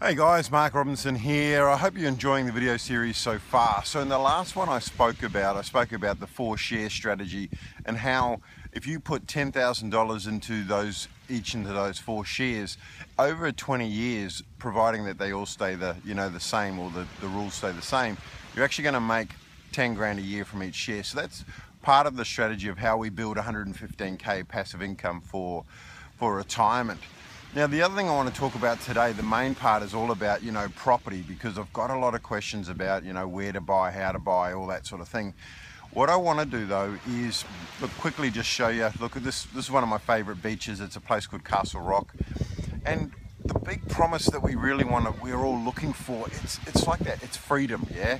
Hey guys, Mark Robinson here. I hope you're enjoying the video series so far. So in the last one I spoke about the 4-share strategy and how if you put $10,000 into those 4 shares over 20 years, providing that they all stay the same, or the rules stay the same, you're actually going to make 10 grand a year from each share. So that's part of the strategy of how we build 115k passive income for retirement. Now, the other thing I want to talk about today, the main part, is all about, property, because I've got a lot of questions about, where to buy, how to buy, all that sort of thing. What I want to do though is quickly just show you, look at this. This is one of my favorite beaches. It's a place called Castle Rock. And the big promise that we're all looking for, it's like that, it's freedom, yeah?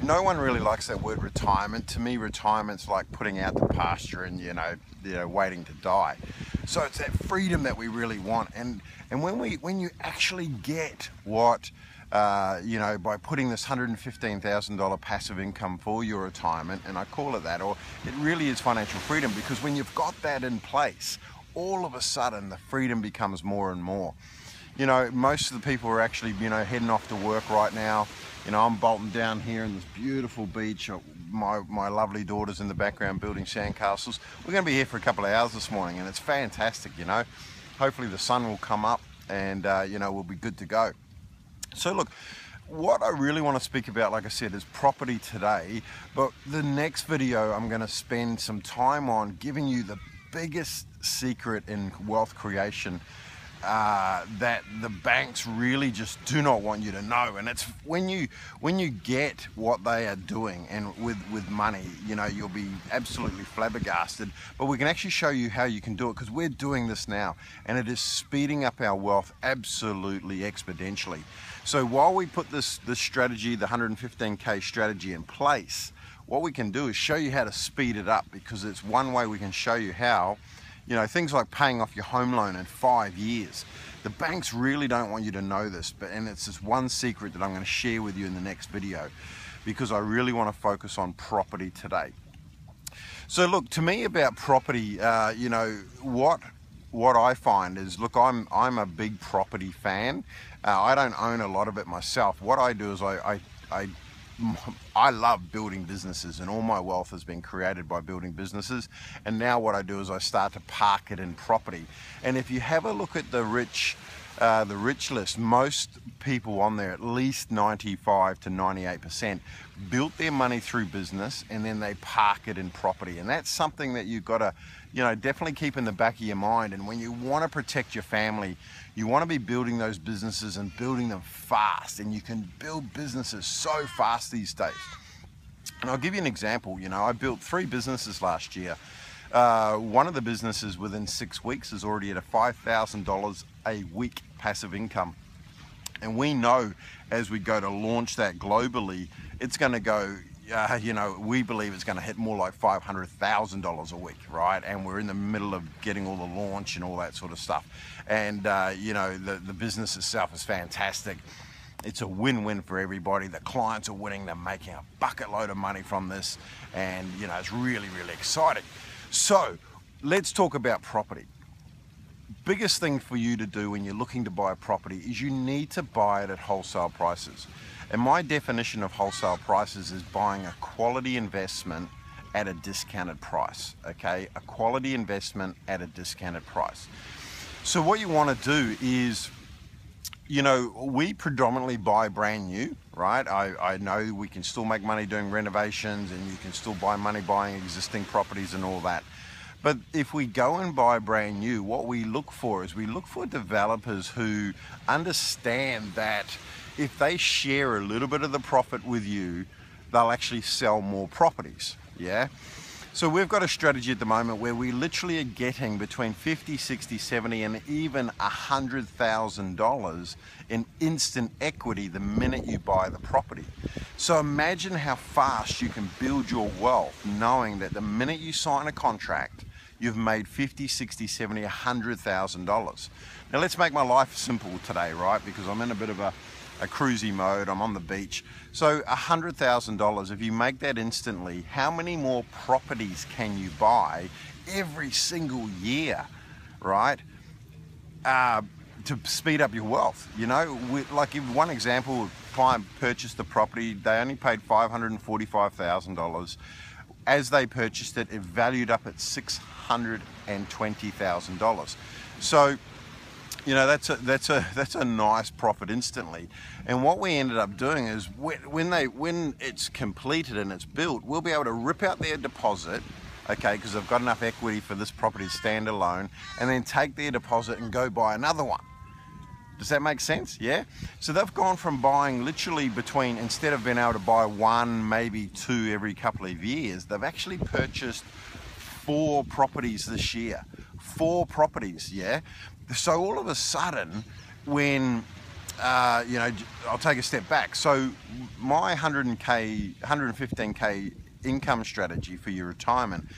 No one really likes that word retirement. To me, retirement's like putting out the pasture and, waiting to die. So it's that freedom that we really want. And when you actually get what, by putting this $115,000 passive income for your retirement, and I call it that, or it really is financial freedom, because when you've got that in place, all of a sudden the freedom becomes more and more. Most of the people are actually, heading off to work right now. I'm bolting down here in this beautiful beach. My lovely daughter's in the background building sandcastles. We're going to be here for a couple of hours this morning, and it's fantastic, Hopefully the sun will come up and, we'll be good to go. So look, what I really want to speak about, like I said, is property today. But the next video, I'm going to spend some time on giving you the biggest secret in wealth creation that the banks really just do not want you to know. And it's when you get what they are doing, and with money, you'll be absolutely flabbergasted. But we can actually show you how you can do it, because we're doing this now, and it is speeding up our wealth absolutely exponentially. So while we put this strategy, the 115k strategy, in place, what we can do is show you how to speed it up, because it's one way we can show you how. Things like paying off your home loan in 5 years. The banks really don't want you to know this, and it's this one secret that I'm going to share with you in the next video, because I really want to focus on property today. So look, to me about property, what I find is, look, I'm a big property fan. I don't own a lot of it myself. What I do is I love building businesses, and all my wealth has been created by building businesses. And now what I do is I start to park it in property. And if you have a look at the rich list, most people on there, at least 95 to 98%, built their money through business, and then they park it in property. And that's something that you've got to, definitely keep in the back of your mind. And when you want to protect your family, you want to be building those businesses and building them fast. And you can build businesses so fast these days. And I'll give you an example. I built 3 businesses last year. One of the businesses within 6 weeks is already at a $5,000 a week passive income. And we know as we go to launch that globally, it's going to go, we believe it's going to hit more like $500,000 a week, right? And we're in the middle of getting all the launch and all that sort of stuff. And, the business itself is fantastic. It's a win-win for everybody. The clients are winning. They're making a bucket load of money from this. And, it's really, really exciting. So let's talk about property. Biggest thing for you to do when you're looking to buy a property is you need to buy it at wholesale prices. And my definition of wholesale prices is buying a quality investment at a discounted price, okay? A quality investment at a discounted price. So what you want to do is, we predominantly buy brand new, right? I know we can still make money doing renovations, and you can still buy money buying existing properties and all that. But if we go and buy brand new, what we look for is we look for developers who understand that if they share a little bit of the profit with you, they'll actually sell more properties, yeah? So we've got a strategy at the moment where we literally are getting between 50, 60, 70, and even $100,000 in instant equity the minute you buy the property. So imagine how fast you can build your wealth, knowing that the minute you sign a contract, you've made 50, 60, 70, $100,000. Now let's make my life simple today, right? Because I'm in a bit of a cruisy mode, I'm on the beach. So $100,000, if you make that instantly, how many more properties can you buy every single year, right? to speed up your wealth. You know, like if one example, a client purchased the property, they only paid $545,000. As they purchased it, it valued up at $620,000. So, you know, that's a nice profit instantly. And what we ended up doing is when it's completed and it's built, we'll be able to rip out their deposit, okay, because they've got enough equity for this property to stand alone, and then take their deposit and go buy another one. Does that make sense? Yeah. So they've gone from buying literally instead of being able to buy one, maybe two every couple of years, they've actually purchased 4 properties this year. 4 properties, yeah. So all of a sudden, when you know, I'll take a step back. So my 115K income strategy for your retirement,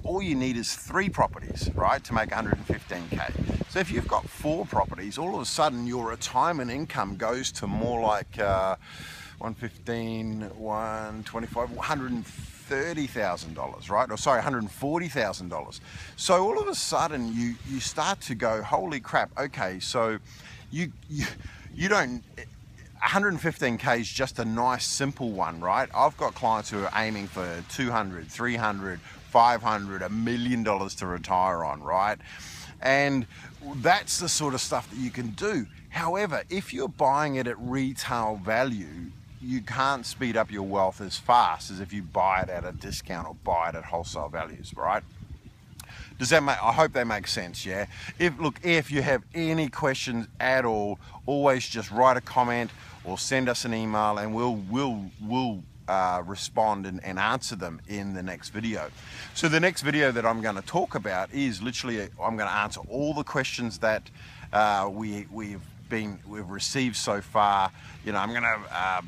all you need is 3 properties, right, to make 115K. So if you've got 4 properties, all of a sudden your retirement income goes to more like 115, 125, $130,000, right? Or sorry, $140,000. So all of a sudden you start to go, holy crap, okay, so you don't, 115K is just a nice simple one, right? I've got clients who are aiming for 200, 300, 500, $1 million to retire on, right? And that's the sort of stuff that you can do. However, if you're buying it at retail value, you can't speed up your wealth as fast as if you buy it at a discount or buy it at wholesale values, right? Does that make, I hope that makes sense, yeah? If you have any questions at all, always just write a comment or send us an email, and we'll respond and answer them in the next video. So the next video that I'm going to talk about is literally, I'm going to answer all the questions that we've received so far. You know, I'm going to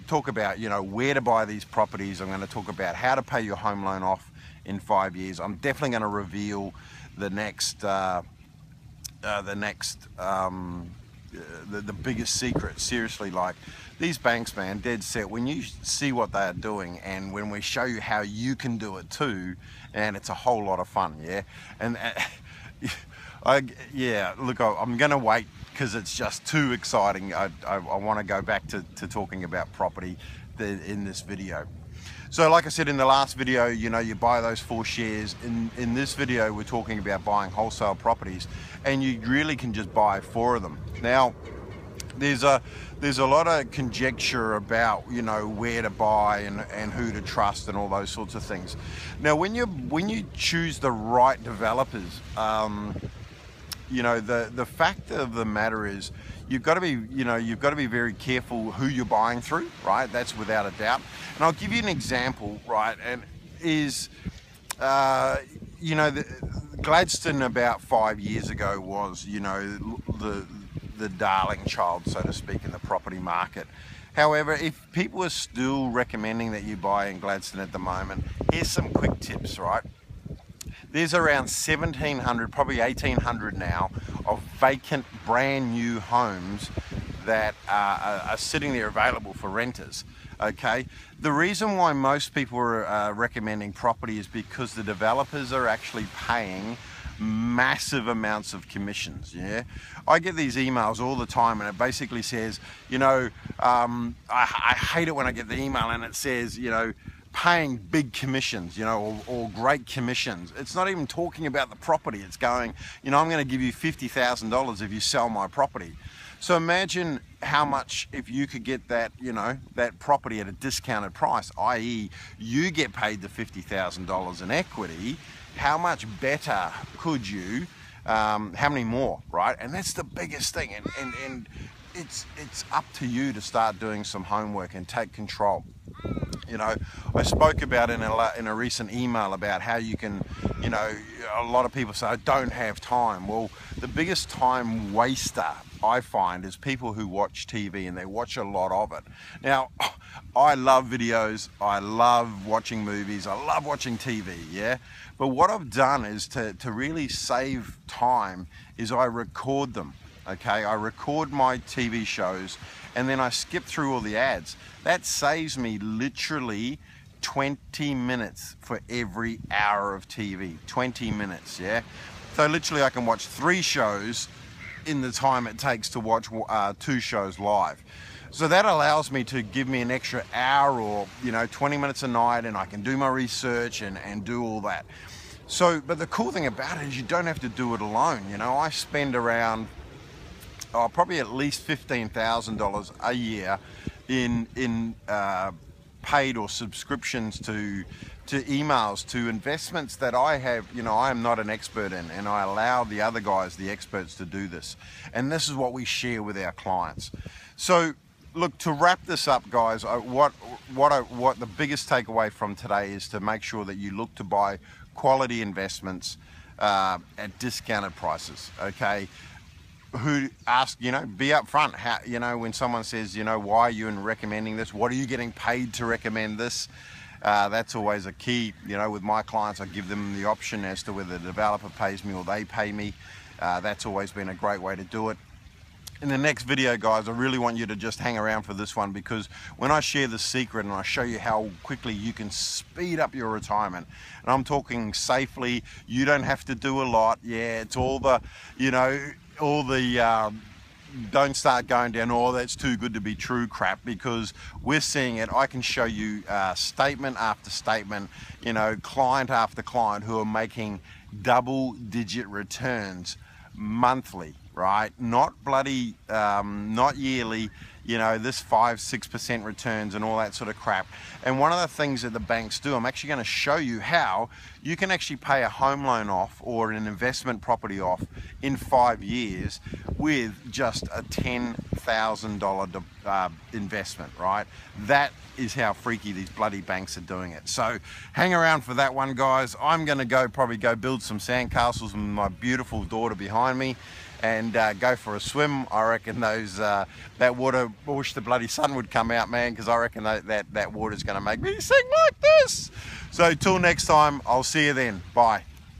talk about, you know, where to buy these properties. I'm going to talk about how to pay your home loan off in 5 years. I'm definitely going to reveal the biggest secret. Seriously, like these banks, man, dead set. When you see what they are doing, and when we show you how you can do it too, and it's a whole lot of fun, yeah. And yeah, look, I'm going to wait because it's just too exciting. I want to go back to talking about property in this video. So like I said in the last video, you know, you buy those 4 shares. In this video, we're talking about buying wholesale properties, and you really can just buy 4 of them. Now, there's a lot of conjecture about, you know, where to buy and who to trust and all those sorts of things. Now, when you choose the right developers, you know, the fact of the matter is, you've got to be very careful who you're buying through, right? That's without a doubt. And I'll give you an example, right? And is, you know, Gladstone about 5 years ago was, you know, the darling child, so to speak, in the property market. However, if people are still recommending that you buy in Gladstone at the moment, here's some quick tips, right? There's around 1,700, probably 1,800 now, of vacant brand new homes that are sitting there available for renters, okay? The reason why most people are recommending property is because the developers are actually paying massive amounts of commissions, yeah? I get these emails all the time, and it basically says, you know, I hate it when I get the email and it says, you know, paying big commissions, you know, or great commissions. It's not even talking about the property. It's going, you know, I'm going to give you $50,000 if you sell my property. So imagine how much if you could get that, you know, that property at a discounted price, i.e. you get paid the $50,000 in equity. How much better could you, how many more, right? And that's the biggest thing. And it's up to you to start doing some homework and take control. You know, I spoke about in a recent email about how you can, you know, a lot of people say, I don't have time. Well, the biggest time waster I find is people who watch TV, and they watch a lot of it. Now, I love videos, I love watching movies, I love watching TV, yeah? But what I've done is to really save time is I record them, okay? I record my TV shows, and then I skip through all the ads. That saves me literally 20 minutes for every hour of TV, 20 minutes, yeah? So literally I can watch 3 shows in the time it takes to watch 2 shows live. So that allows me to give me an extra hour or 20 minutes a night, and I can do my research and do all that. So, but the cool thing about it is you don't have to do it alone. I spend around probably at least $15,000 a year in paid or subscriptions to emails, to investments that I have, I am not an expert in, and I allow the other guys, the experts, to do this. And this is what we share with our clients. So look, to wrap this up, guys, what the biggest takeaway from today is to make sure that you look to buy quality investments at discounted prices. Okay, who ask, be upfront. How, when someone says, why are you recommending this? What are you getting paid to recommend this? That's always a key. With my clients, I give them the option as to whether the developer pays me or they pay me. That's always been a great way to do it. In the next video, guys, I really want you to just hang around for this one, because when I share the secret and I show you how quickly you can speed up your retirement, and I'm talking safely, you don't have to do a lot. Yeah, it's all the, don't start going down, oh, that's too good to be true crap, because we're seeing it. I can show you statement after statement, client after client who are making double-digit returns monthly, right? Not bloody, not yearly, this 5-6% returns and all that sort of crap. And one of the things that the banks do, I'm actually going to show you how you can actually pay a home loan off or an investment property off in 5 years with just a $10,000 investment, right? That is how freaky these bloody banks are doing it. So hang around for that one, guys. I'm going to probably go build some sandcastles with my beautiful daughter behind me, and go for a swim. I reckon that water, I wish the bloody sun would come out, man, because I reckon that water's going to make me sing like this. So till next time, I'll see you then. Bye.